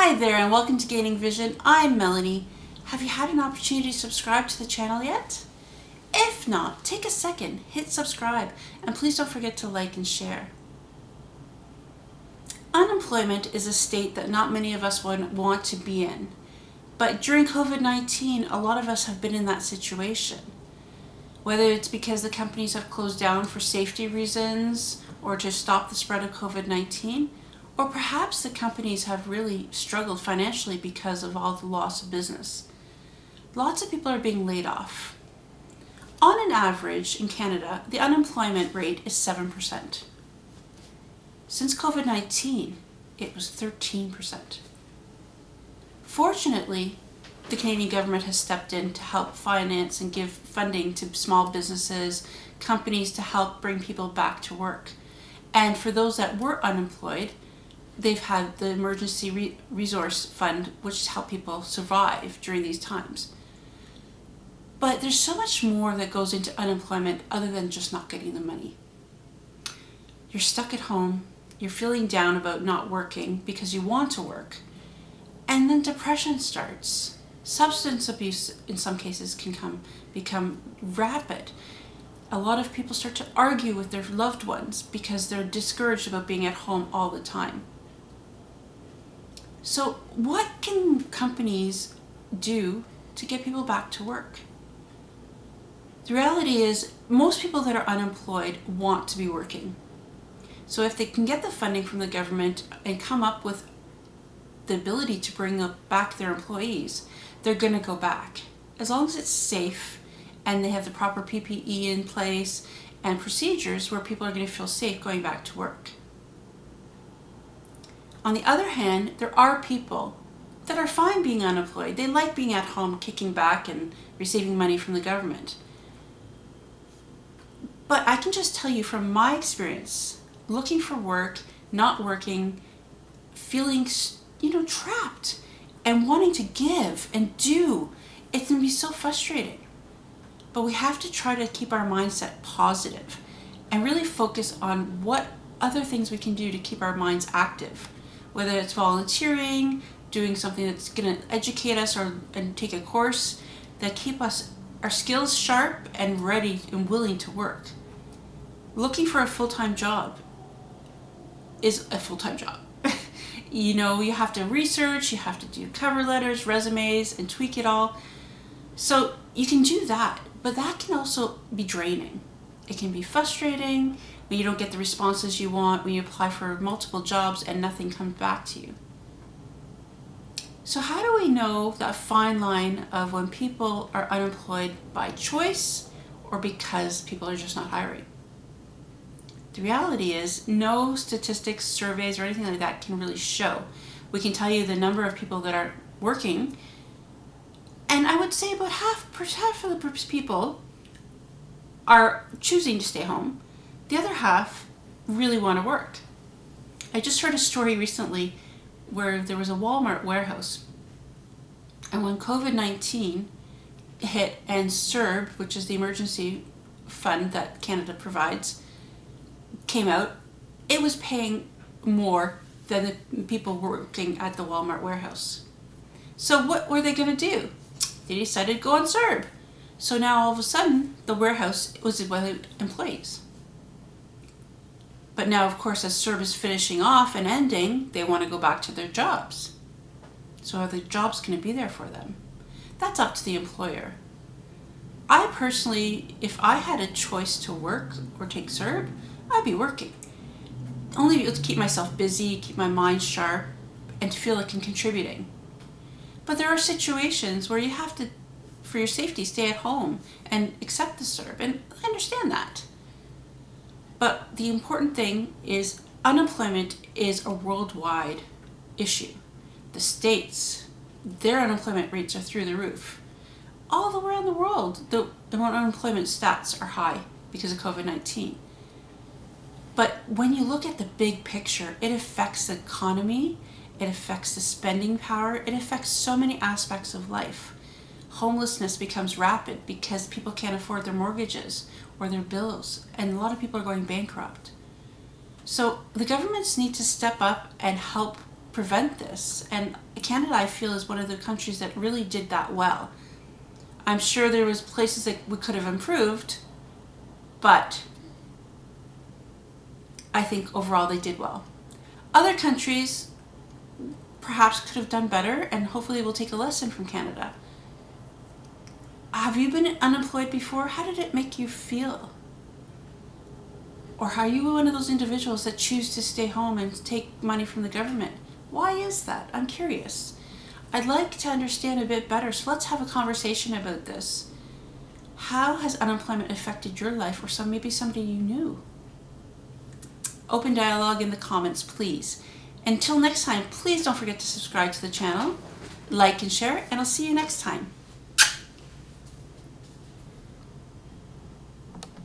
Hi there and welcome to Gaining Vision. I'm Melanie. Have you had an opportunity to subscribe to the channel yet? If not, take a second, hit subscribe, and please don't forget to like and share. Unemployment is a state that not many of us would want to be in. But during COVID-19, a lot of us have been in that situation. Whether it's because the companies have closed down for safety reasons or to stop the spread of COVID-19, or perhaps the companies have really struggled financially because of all the loss of business. Lots of people are being laid off. On an average in Canada, the unemployment rate is 7%. Since COVID-19, it was 13%. Fortunately, the Canadian government has stepped in to help finance and give funding to small businesses, companies to help bring people back to work. And for those that were unemployed, they've had the emergency resource fund, which has helped people survive during these times. But there's so much more that goes into unemployment other than just not getting the money. You're stuck at home, you're feeling down about not working because you want to work, and then depression starts. Substance abuse in some cases can become rapid. A lot of people start to argue with their loved ones because they're discouraged about being at home all the time. So what can companies do to get people back to work? The reality is most people that are unemployed want to be working. So if they can get the funding from the government and come up with the ability to bring back their employees, they're going to go back. As long as it's safe and they have the proper PPE in place and procedures where people are going to feel safe going back to work. On the other hand, there are people that are fine being unemployed. They like being at home, kicking back and receiving money from the government. But I can just tell you from my experience, looking for work, not working, feeling, trapped and wanting to give and do, it can be so frustrating. But we have to try to keep our mindset positive and really focus on what other things we can do to keep our minds active. Whether it's volunteering, doing something that's going to educate us and take a course that keep our skills sharp and ready and willing to work. Looking for a full-time job is a full-time job. You have to research, you have to do cover letters, resumes, and tweak it all. So you can do that, but that can also be draining. It can be frustrating when you don't get the responses you want, when you apply for multiple jobs and nothing comes back to you. So how do we know that fine line of when people are unemployed by choice or because people are just not hiring? The reality is no statistics, surveys, or anything like that can really show. We can tell you the number of people that are working, and I would say about half of the people are choosing to stay home. The other half really want to work. I just heard a story recently where there was a Walmart warehouse, and when COVID-19 hit and CERB, which is the emergency fund that Canada provides, came out, it was paying more than the people working at the Walmart warehouse. So what were they going to do? They decided to go on CERB. So now all of a sudden the warehouse was without employees. But now, of course, as CERB is finishing off and ending, they want to go back to their jobs. So are the jobs going to be there for them? That's up to the employer. I personally, if I had a choice to work or take CERB, I'd be working. Only to keep myself busy, keep my mind sharp, and to feel like I'm contributing. But there are situations where you have to, for your safety, stay at home and accept the CERB, and I understand that. But the important thing is unemployment is a worldwide issue. The States, their unemployment rates are through the roof. All around the world, the unemployment stats are high because of COVID-19. But when you look at the big picture, it affects the economy, it affects the spending power, it affects so many aspects of life. Homelessness becomes rapid because people can't afford their mortgages or their bills, and a lot of people are going bankrupt. So the governments need to step up and help prevent this. And Canada, I feel, is one of the countries that really did that well. I'm sure there was places that we could have improved, but I think overall they did well. Other countries perhaps could have done better, and hopefully we'll take a lesson from Canada. Have you been unemployed before? How did it make you feel? Or are you one of those individuals that choose to stay home and take money from the government? Why is that? I'm curious. I'd like to understand a bit better, so let's have a conversation about this. How has unemployment affected your life, or maybe somebody you knew? Open dialogue in the comments, please. Until next time, please don't forget to subscribe to the channel, like and share, and I'll see you next time.